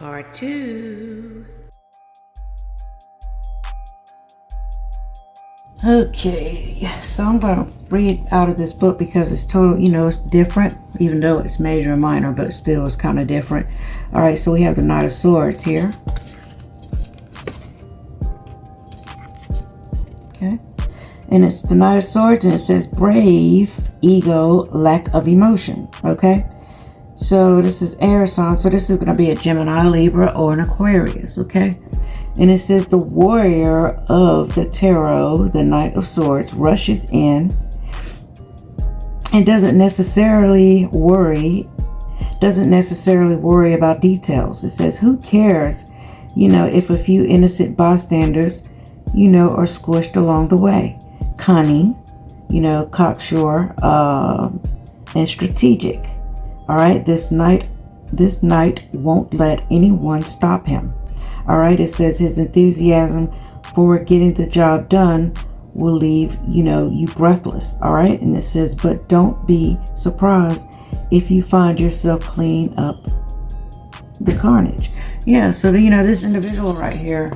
Part 2. Okay, so I'm going to read out of this book because it's total, it's different, even though it's major and minor, but still it's kind of different. All right, so we have the Knight of Swords here. Okay, and it's the Knight of Swords, and it says brave, ego, lack of emotion. Okay, so this is air sign, so this is going to be a Gemini, Libra, or an Aquarius. Okay. And it says the warrior of the tarot, the Knight of Swords, rushes in and doesn't necessarily worry about details. It says, who cares, if a few innocent bystanders, are squished along the way. Cunning, cocksure, and strategic. All right, this knight won't let anyone stop him. All right, it says his enthusiasm for getting the job done will leave, you breathless. All right, and it says, but don't be surprised if you find yourself cleaning up the carnage. Yeah, so this individual right here,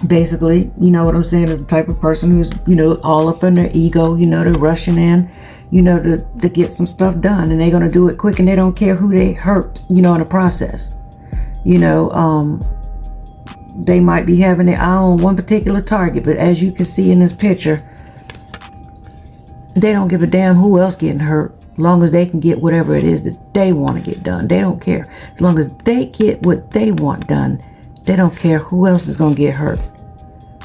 basically, what I'm saying, is the type of person who's, all up in their ego, they're rushing in, to get some stuff done, and they're going to do it quick, and they don't care who they hurt, in the process. They might be having their eye on one particular target, but as you can see in this picture, they don't give a damn who else getting hurt, as long as they can get whatever it is that they want to get done. They don't care. As long as they get what they want done, they don't care who else is going to get hurt,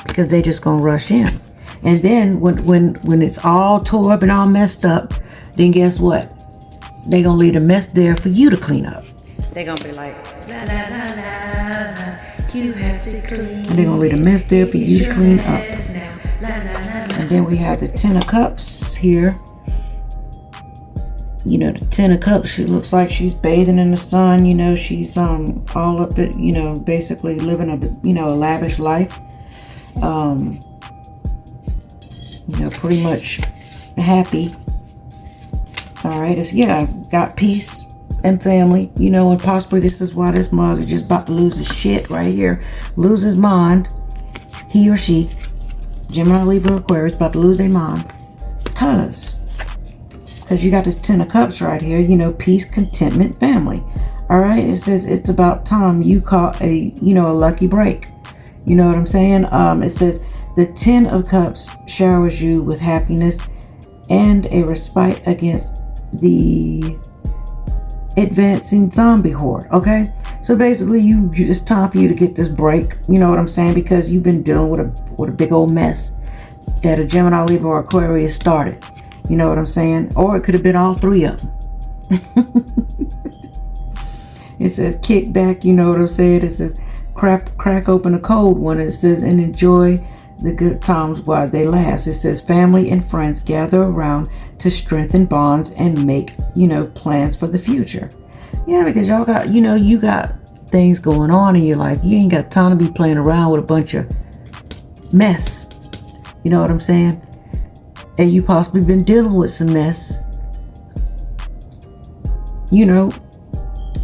because they just going to rush in. And then when it's all tore up and all messed up, then guess what? They're going to leave a mess there for you to clean up. They're going to be like, la, la, la, la, la, you have to clean. And they're going to leave a mess there for you to clean up. And then we have the Ten of Cups here. The Ten of Cups, she looks like she's bathing in the sun. She's all up at, basically living a lavish life. Pretty much happy. All right, got peace and family, and possibly this is why this mug is just about to lose his shit right here, lose his mind. He or she, Gemini, Libra, Aquarius, about to lose their mind, because you got this Ten of Cups right here, peace, contentment, family. All right, it says it's about time you caught a lucky break. You know what I'm saying? It says the Ten of Cups showers you with happiness and a respite against the advancing zombie horde. Okay, so basically, it's time for you to get this break. You know what I'm saying? Because you've been dealing with a big old mess that a Gemini, Libra, or Aquarius started. You know what I'm saying? Or it could have been all three of them. It says kick back. You know what I'm saying? It says crack open a cold one. It says and enjoy the good times while they last. It says family and friends gather around to strengthen bonds and make, plans for the future. Yeah, because y'all got, you got things going on in your life. You ain't got time to be playing around with a bunch of mess. You know what I'm saying? And you possibly been dealing with some mess.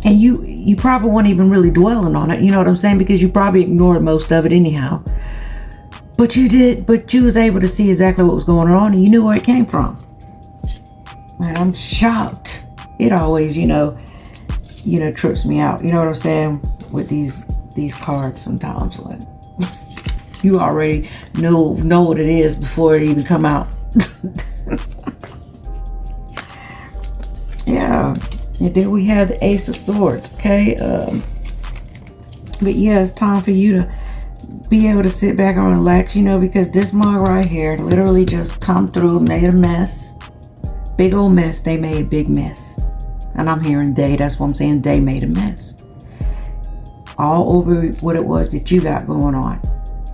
And you probably weren't even really dwelling on it. You know what I'm saying? Because you probably ignored most of it anyhow. But you did, but you was able to see exactly what was going on, and you knew where it came from. And I'm shocked. It always, trips me out. You know what I'm saying? With these cards sometimes. Like, you already know what it is before it even come out. Yeah. And then we have the Ace of Swords, okay? But yeah, it's time for you to be able to sit back and relax, because this mug right here literally just come through, made a mess. Big old mess. They made a big mess. And I'm hearing they, that's what I'm saying, they made a mess. All over what it was that you got going on.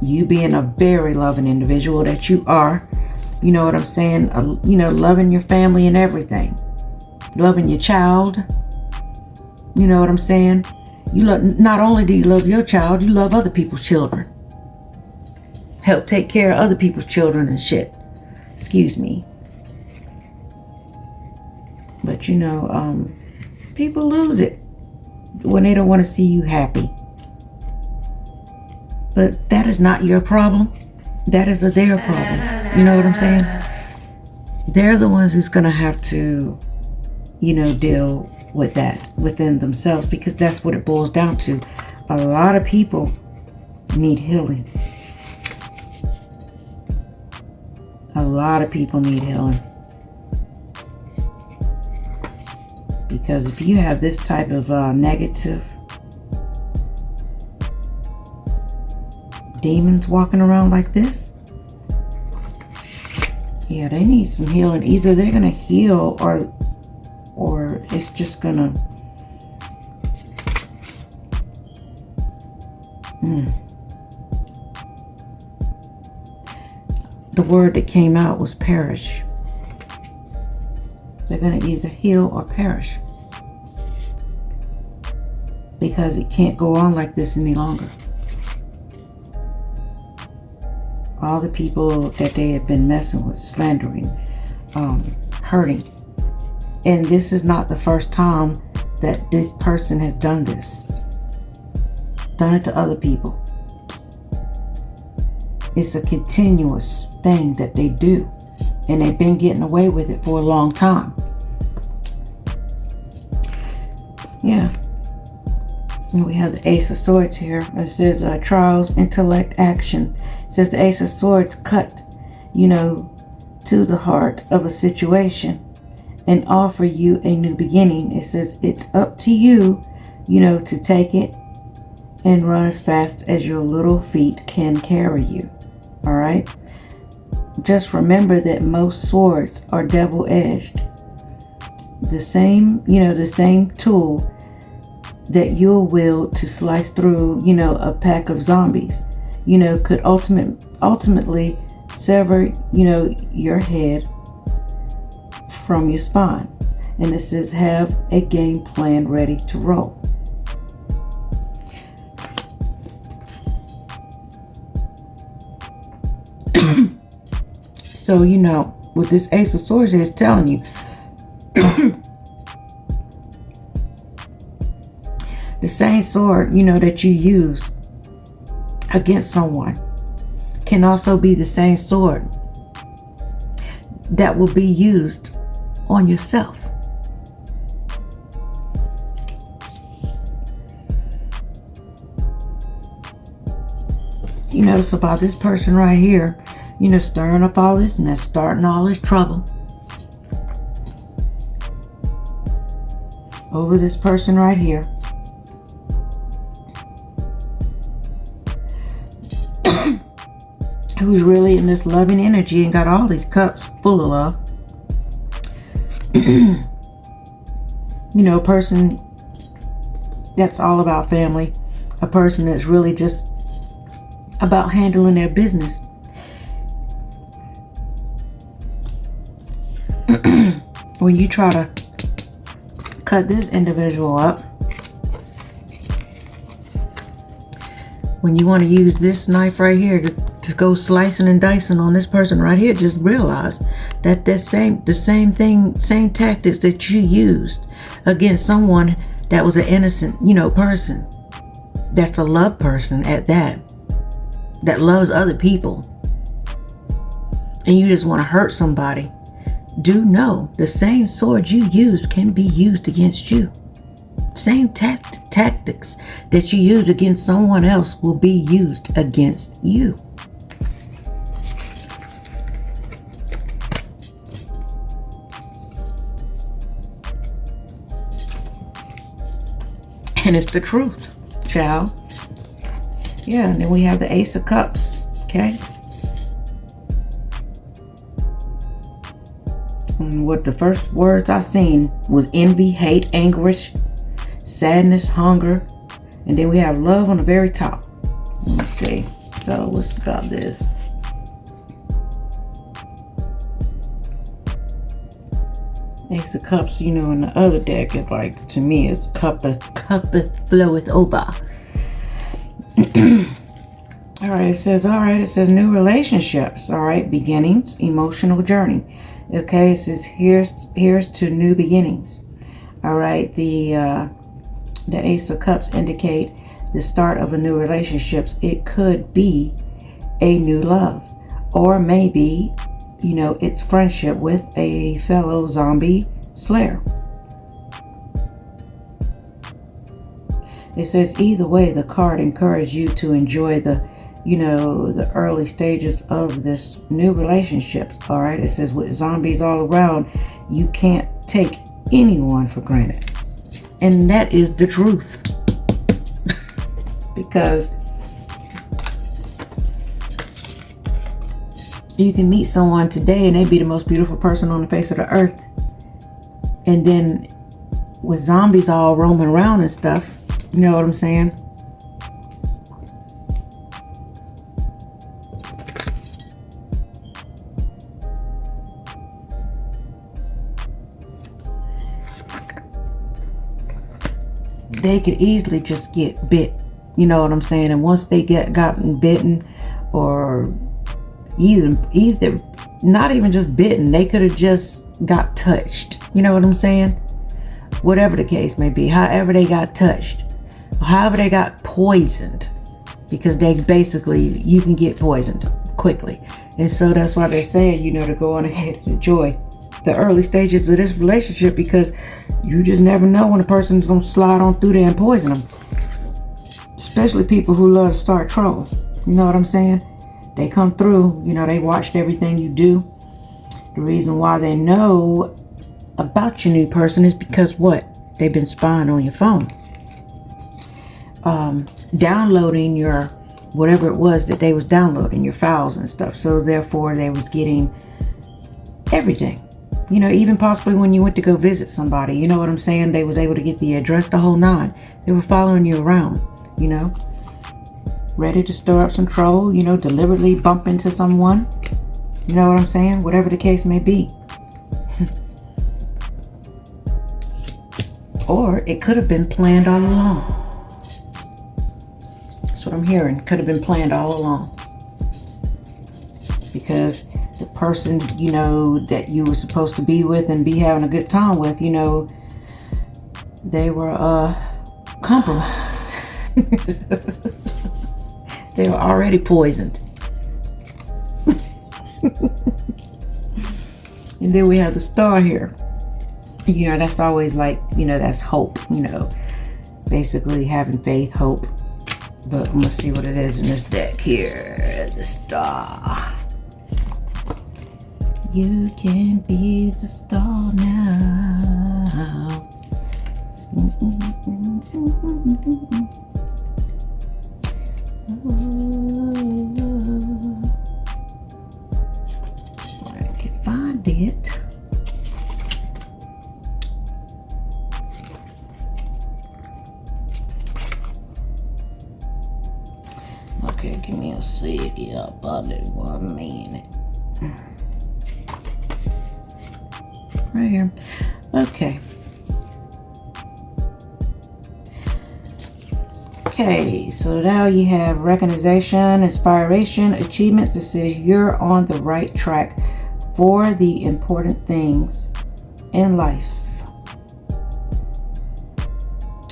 You being a very loving individual that you are. You know what I'm saying? Loving your family and everything. Loving your child. You know what I'm saying? Not only do you love your child, you love other people's children. Help take care of other people's children and shit. Excuse me. But People lose it when they don't want to see you happy. But that is not your problem. That is their problem. You know what I'm saying? They're the ones who's going to have to, deal with that within themselves, because that's what it boils down to. A lot of people need healing. A lot of people need healing. Because if you have this type of negative demons walking around like this, yeah, they need some healing. Either they're gonna heal or it's just gonna the word that came out was perish. They're gonna either heal or perish, because it can't go on like this any longer. All the people that they have been messing with, slandering, hurting. And this is not the first time that this person has done this. Done it to other people. It's a continuous thing that they do. And they've been getting away with it for a long time. Yeah. And we have the Ace of Swords here. It says trials, intellect, action. It says the Ace of Swords cut, to the heart of a situation and offer you a new beginning. It says it's up to you, to take it and run as fast as your little feet can carry you. All right? Just remember that most swords are double-edged. The same tool that you'll wield to slice through, a pack of zombies, could ultimately sever, your head from your spine. And it says have a game plan ready to roll. So, what this Ace of Swords is telling you, the same sword, that you use against someone can also be the same sword that will be used on yourself. It's about this person right here, stirring up all this and starting all this trouble over this person right here. Who's really in this loving energy and got all these cups full of love. A person that's all about family. A person that's really just about handling their business. When you try to cut this individual up, when you want to use this knife right here to go slicing and dicing on this person right here, just realize that the same tactics that you used against someone that was an innocent, person, that's a love person at that loves other people, and you just want to hurt somebody, do know the same sword you use can be used against you. Same tactics that you use against someone else will be used against you. And it's the truth, child. Yeah, and then we have the Ace of Cups, okay? And what the first words I seen was envy, hate, anguish, sadness, hunger. And then we have love on the very top. Let's see. So what's about this? Ace of Cups, in the other deck is like, to me, it's cuppeth floweth over. All right, it says new relationships. All right, beginnings, emotional journey. Okay, it says here's to new beginnings. All right, the Ace of Cups indicate the start of a new relationship. It could be a new love, or maybe, you know, it's friendship with a fellow zombie slayer. It says either way, the card encourages you to enjoy the, you know, the early stages of this new relationship. All right, it says with zombies all around, you can't take anyone for granted, and that is the truth. Because you can meet someone today and they be the most beautiful person on the face of the earth, and then with zombies all roaming around and stuff, you know what I'm saying? They could easily just get bit, you know what I'm saying? And once they gotten bitten, or either not even just bitten, they could have just got touched, you know what I'm saying? Whatever the case may be, however they got touched, however they got poisoned, because they basically, you can get poisoned quickly. And so that's why they're saying, you know, to go on ahead and enjoy the early stages of this relationship, because you just never know when a person's gonna slide on through there and poison them. Especially people who love to start trouble, you know what I'm saying? They come through, you know, they watched everything you do. The reason why they know about your new person is because what? They've been spying on your phone. Downloading your, whatever it was that they was downloading, your files and stuff. So therefore they was getting everything. You know, even possibly when you went to go visit somebody, you know what I'm saying? They was able to get the address, the whole nine. They were following you around, you know, ready to stir up some trouble, you know, deliberately bump into someone. You know what I'm saying? Whatever the case may be. Or it could have been planned all along. That's what I'm hearing. Could have been planned all along. Because the person, you know, that you were supposed to be with and be having a good time with, you know, they were compromised. They were already poisoned. And then we have the star here. You know, that's always like, you know, that's hope, you know, basically having faith, hope. But I'm gonna see what it is in this deck here. The star. You can be the star now. I can find it. Okay, give me a second. About it 1 minute. Right here. Okay. Okay, so now you have recognition, inspiration, achievements. It says you're on the right track for the important things in life.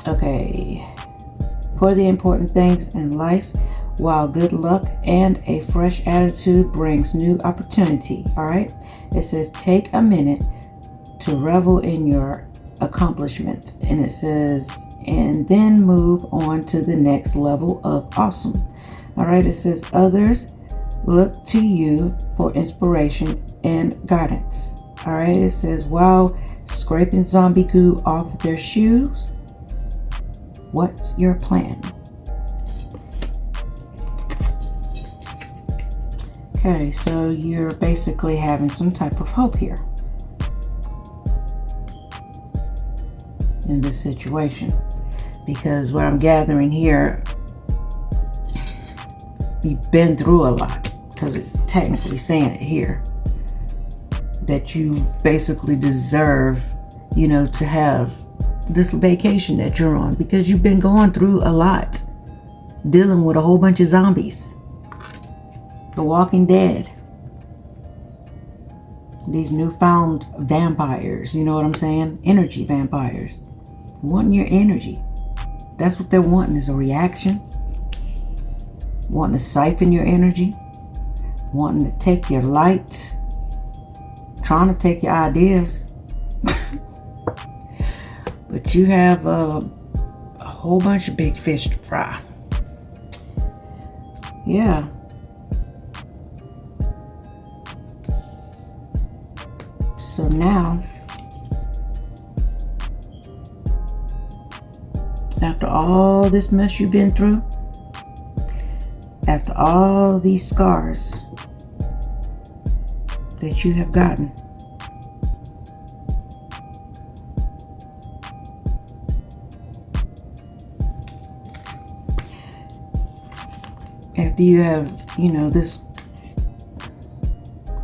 Okay. For the important things in life, while good luck and a fresh attitude brings new opportunity. All right. It says take a minute to revel in your accomplishments, and it says and then move on to the next level of awesome. All right, it says others look to you for inspiration and guidance. All right, it says while scraping zombie goo off their shoes, what's your plan? Okay, so you're basically having some type of hope here in this situation, because what I'm gathering here, you've been through a lot, because it's technically saying it here that you basically deserve, you know, to have this vacation that you're on, because you've been going through a lot, dealing with a whole bunch of zombies, The Walking Dead. These newfound vampires, you know what I'm saying? Energy vampires. Wanting your energy. That's what they're wanting, is a reaction. Wanting to siphon your energy. Wanting to take your light. Trying to take your ideas. But you have a whole bunch of big fish to fry. Yeah. So now, after all this mess you've been through, after all these scars that you have gotten, after you have, you know, this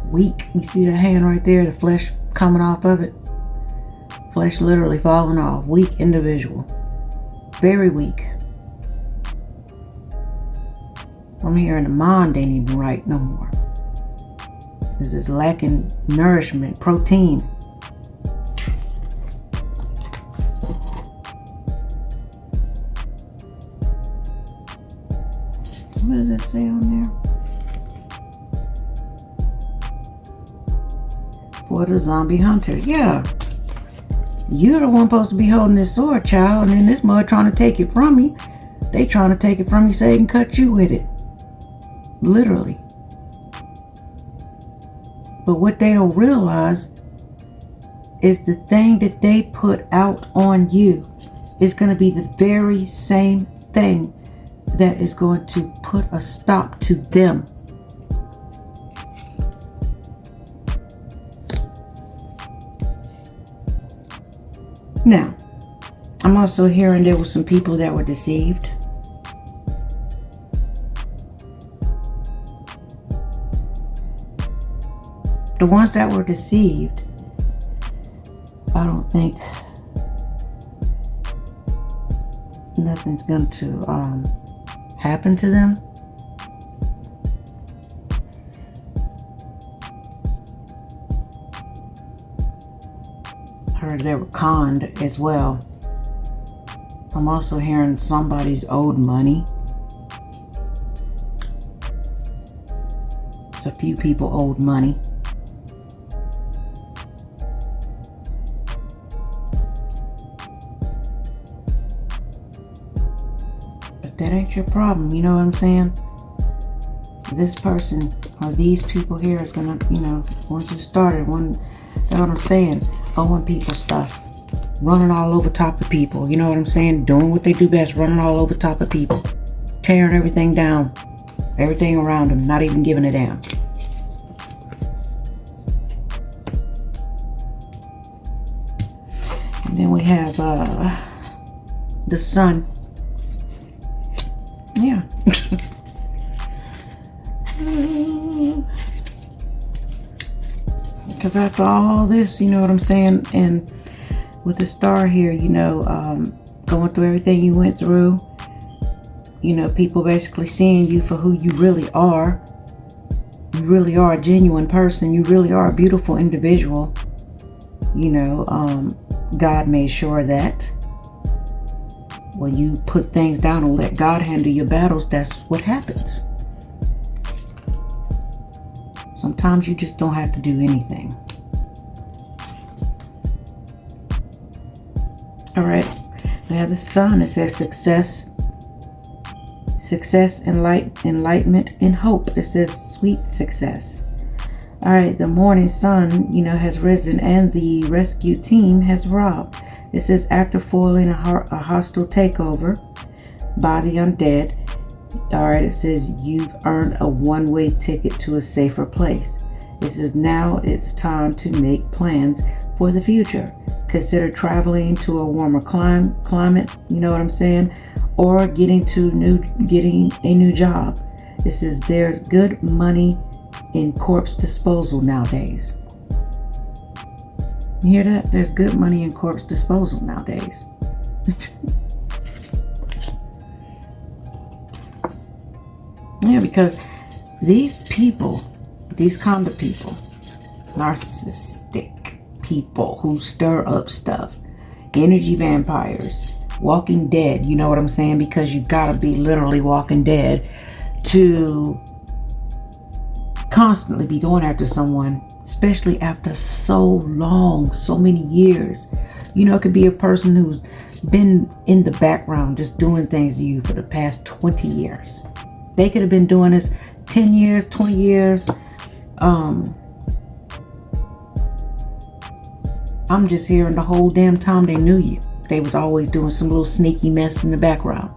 weak, you see that hand right there, the flesh coming off of it, flesh literally falling off, weak individual, very weak. I'm hearing the mind ain't even right no more. This is lacking nourishment, protein. What does that say on there? For the zombie hunter. Yeah. You're the one supposed to be holding this sword, child, and then this mud trying to take it from you. They trying to take it from you so they can cut you with it. Literally. But what they don't realize is the thing that they put out on you is going to be the very same thing that is going to put a stop to them. Now, I'm also hearing there were some people that were deceived. The ones that were deceived, I don't think nothing's going to happen to them. I heard they were conned as well. I'm also hearing somebody's owed money. There's a few people owed money. That ain't your problem, you know what I'm saying? This person or these people here is gonna, you know, once you started, that's what I'm saying, owing people stuff, running all over top of people, you know what I'm saying? Doing what they do best, running all over top of people, tearing everything down, everything around them, not even giving a damn. And then we have the sun. Yeah. Because after all this, you know what I'm saying, and with the star here, you know, going through everything you went through, you know, people basically seeing you for who you really are. You really are a genuine person. You really are a beautiful individual. You know, God made sure that when you put things down and let God handle your battles, that's what happens. Sometimes you just don't have to do anything. All right, we have the sun. It says success, enlightenment, and hope. It says sweet success. All right, the morning sun, you know, has risen, and the rescue team has arrived. It says after foiling a hostile takeover by the undead. All right, it says you've earned a one-way ticket to a safer place. It says now it's time to make plans for the future. Consider traveling to a warmer climate, you know what I'm saying, or getting a new job. It says there's good money in corpse disposal nowadays. You hear that? There's good money in corpse disposal nowadays. Yeah, because these people, these kind of people, narcissistic people who stir up stuff. Energy vampires. Walking dead. You know what I'm saying? Because you gotta be literally walking dead to constantly be going after someone, especially after so long, so many years. You know, it could be a person who's been in the background just doing things to you for the past 20 years. They could have been doing this 10 years, 20 years. I'm just hearing the whole damn time they knew you. They was always doing some little sneaky mess in the background.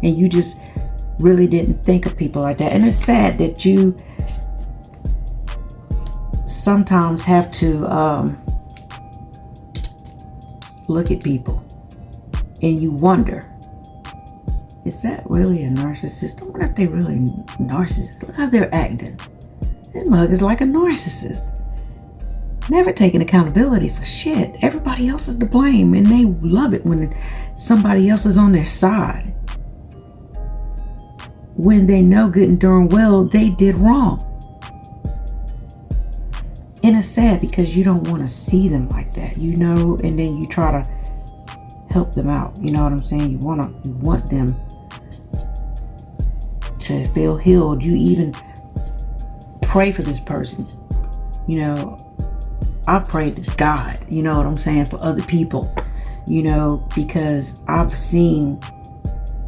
And you just really didn't think of people like that. And it's sad that you sometimes have to look at people and you wonder, is that really a narcissist? I wonder if they really narcissists. Look how they're acting. This mug is like a narcissist. Never taking accountability for shit. Everybody else is to blame, and they love it when somebody else is on their side, when they know good and darn well they did wrong. And it's sad because you don't want to see them like that, you know, and then you try to help them out. You know what I'm saying? You want them to feel healed. You even pray for this person. You know, I pray to God, you know what I'm saying, for other people, you know, because I've seen,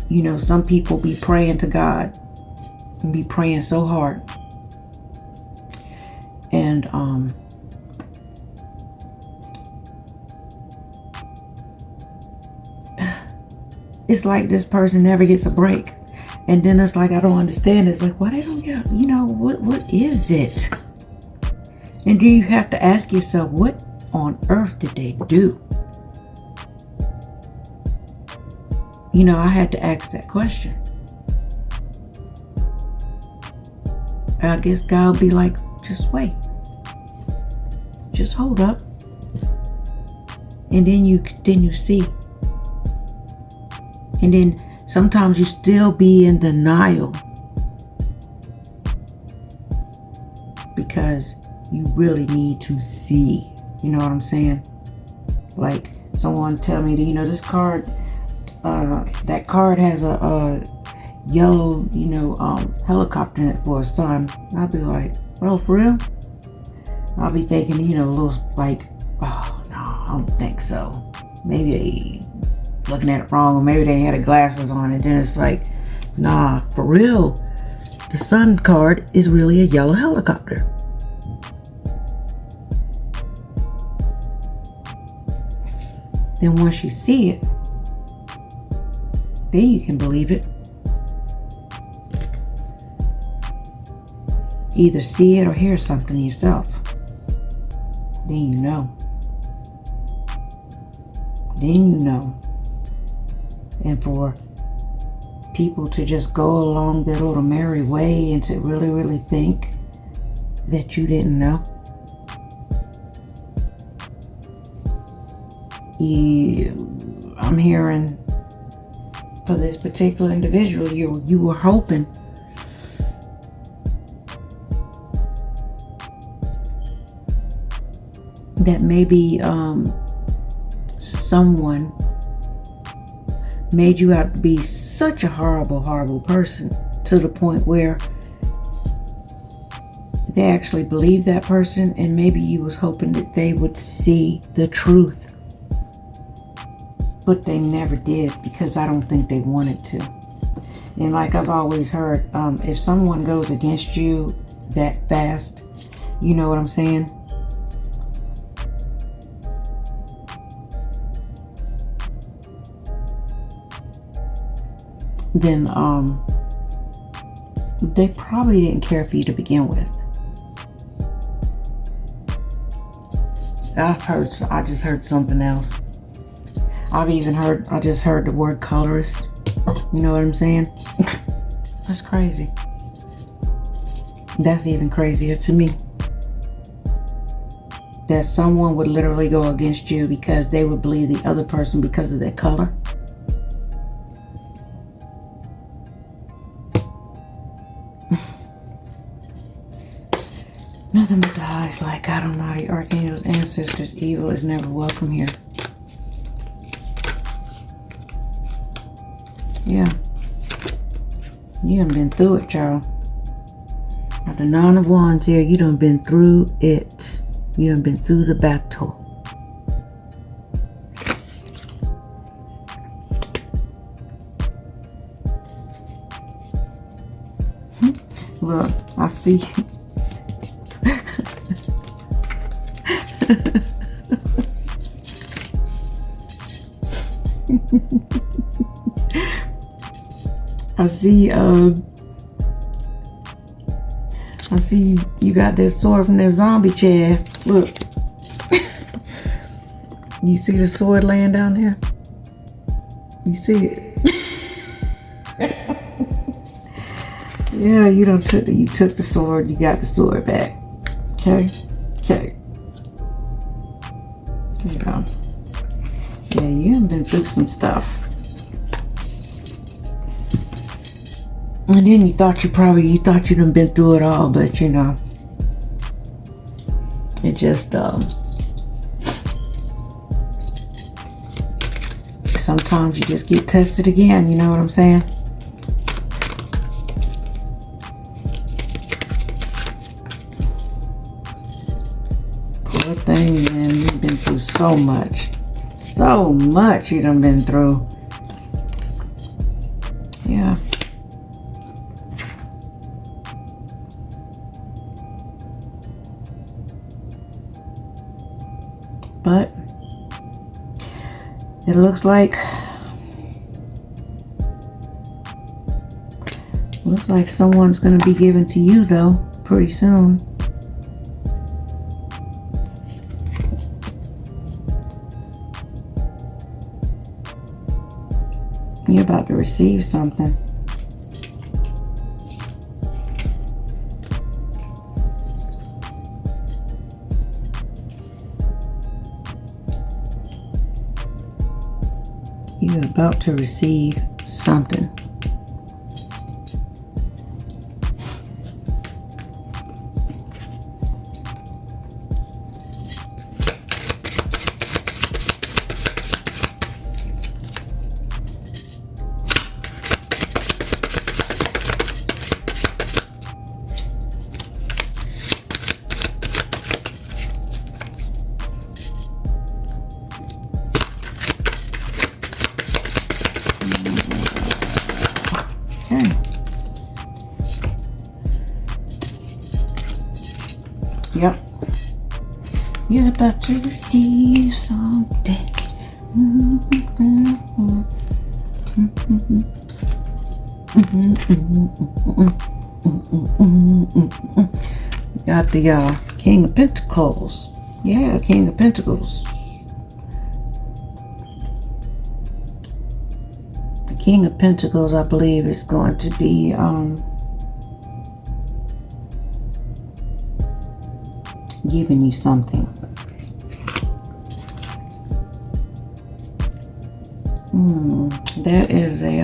you know, some people be praying to God and be praying so hard. And it's like this person never gets a break. And then it's like, I don't understand. It's like, why they don't get, you know, what is it? And then you have to ask yourself, what on earth did they do? You know, I had to ask that question. I guess God will be like, just wait. Just hold up. And then you see. And then sometimes you still be in denial because you really need to see. You know what I'm saying? Like someone tell me that, you know, this card, that card has a yellow, you know, helicopter in it for a sun. I'll be like, well, for real? I'll be thinking, you know, a little like, oh no, I don't think so. Maybe they looking at it wrong, or maybe they had glasses on it. Then it's like, nah, for real. The sun card is really a yellow helicopter. Then once you see it, then you can believe it. Either see it or hear something yourself. Then you know. Then you know. And for people to just go along their little merry way and to really, really think that you didn't know. I'm hearing for this particular individual, you were hoping that maybe someone made you out to be such a horrible, horrible person to the point where they actually believed that person, and maybe you was hoping that they would see the truth. But they never did, because I don't think they wanted to. And like I've always heard, if someone goes against you that fast, you know what I'm saying? Then they probably didn't care for you to begin with. I just heard something else. I just heard the word colorist. You know what I'm saying? That's crazy. That's even crazier to me. That someone would literally go against you because they would believe the other person because of their color. Then the guy's like, God Almighty, archangels, ancestors, evil is never welcome here. Yeah. You done been through it, y'all. Now the Nine of Wands here, you done been through it. You done been through the battle. Look, I see. I see you got that sword from that zombie chair. Look. You see the sword laying down there? You see it? Yeah, you took the sword, you got the sword back. Okay? Okay. You know. Yeah, you have been through some stuff. And then you thought you done been through it all, but you know, it just sometimes you just get tested again, you know what I'm saying? Poor thing, man, you've been through so much. So much you done been through. Yeah. But it looks like someone's gonna be given to you though pretty soon. You're about to receive something. You're about to receive something. Yep. You're about to receive something. Got the King of Pentacles. Yeah, King of Pentacles. The King of Pentacles, I believe, is going to be giving you something. That is a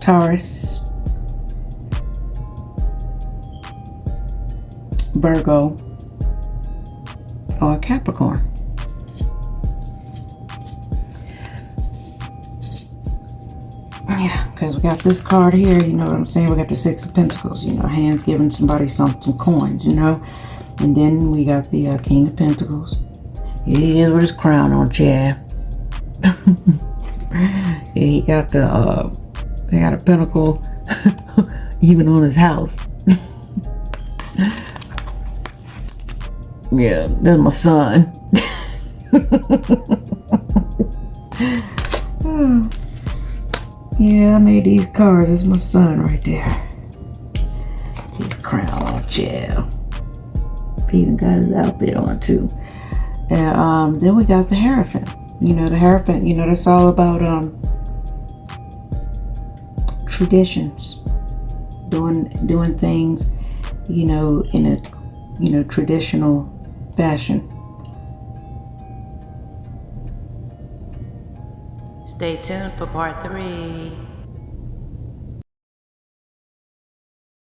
Taurus, Virgo, or Capricorn. Yeah, because we got this card here, you know what I'm saying? We got the Six of Pentacles, you know, hands giving somebody some coins, you know? And then we got the King of Pentacles. He is with his crown on, chair. He got they got a pentacle even on his house. Yeah, that's my son. Yeah, I made these cards. That's my son right there. His crown on, chair. He even got his outfit on too. And then we got the Hierophant. You know, the Hierophant, you know, that's all about traditions. Doing things, you know, in a, you know, traditional fashion. Stay tuned for part 3.